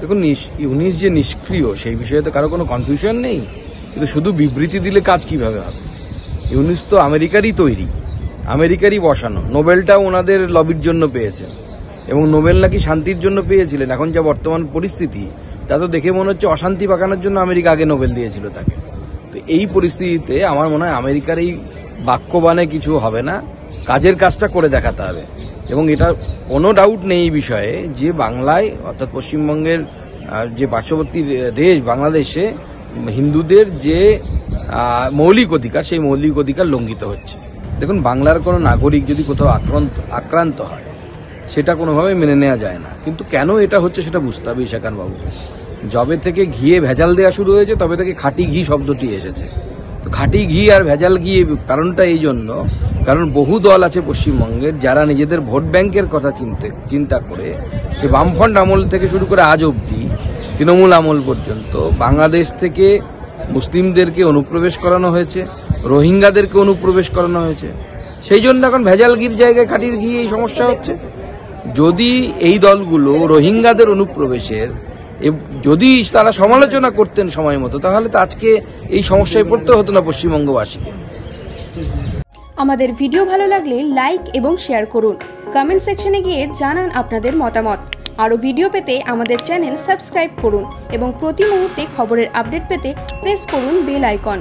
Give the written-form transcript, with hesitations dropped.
দেখুন, ইউনিস যে নিষ্ক্রিয় সেই বিষয়ে তো কারো কোনো কনফিউশন নেই, কিন্তু শুধু বিবৃতি দিলে কাজ কিভাবে হবে? ইউনিস তো আমেরিকারই তৈরি, আমেরিকারই বসানো। নোবেলটাও ওনাদের লবির জন্য পেয়েছেন, এবং নোবেল নাকি শান্তির জন্য পেয়েছিলেন। এখন যা বর্তমান পরিস্থিতি, তা তো দেখে মনে হচ্ছে অশান্তি পাকানোর জন্য আমেরিকা আগে নোবেল দিয়েছিল তাকে। তো এই পরিস্থিতিতে আমার মনে হয় আমেরিকার এই বাক্যবাণে কিছু হবে না, কাজের কাজটা করে দেখাতে হবে। এবং এটা কোনো ডাউট নেই এই বিষয়ে যে বাংলায়, অর্থাৎ পশ্চিমবঙ্গের যে পার্শ্ববর্তী দেশ বাংলাদেশে হিন্দুদের যে মৌলিক অধিকার, সেই মৌলিক অধিকার লঙ্ঘিত হচ্ছে। দেখুন, বাংলার কোনো নাগরিক যদি কোথাও আক্রান্ত হয়, সেটা কোনোভাবে মেনে নেওয়া যায় না। কিন্তু কেন এটা হচ্ছে সেটা বুঝতে হবে ঈশা খান বাবুকে। যবে থেকে ঘিয়ে ভেজাল দেওয়া শুরু হয়েছে তবে থেকে খাঁটি ঘি শব্দটি এসেছে। তো খাঁটি ঘি আর ভেজাল ঘি কারণটা এই জন্য, কারণ বহু দল আছে পশ্চিমবঙ্গের যারা নিজেদের ভোট ব্যাংকের কথা চিন্তা করে, সে বামফ্রন্ট আমল থেকে শুরু করে আজ অবধি তৃণমূল আমল পর্যন্ত বাংলাদেশ থেকে মুসলিমদেরকে অনুপ্রবেশ করানো হয়েছে, রোহিঙ্গাদেরকে অনুপ্রবেশ করানো হয়েছে। সেই জন্য এখন ভেজাল ঘির জায়গায় খাঁটির ঘি এই সমস্যা হচ্ছে। যদি এই দলগুলো রোহিঙ্গাদের অনুপ্রবেশের যদি তারা সমালোচনা করতেন সময় মতো, তাহলে তো আজকে এই সমস্যায় পড়তে হতো না পশ্চিমবঙ্গবাসীকে। আমাদের ভিডিও ভালো লাগলে লাইক এবং শেয়ার করুন। কমেন্ট সেকশনে গিয়ে জানান আপনাদের মতামত। আরও ভিডিও পেতে আমাদের চ্যানেল সাবস্ক্রাইব করুন এবং প্রতি মুহূর্তে খবরের আপডেট পেতে প্রেস করুন বেল আইকন।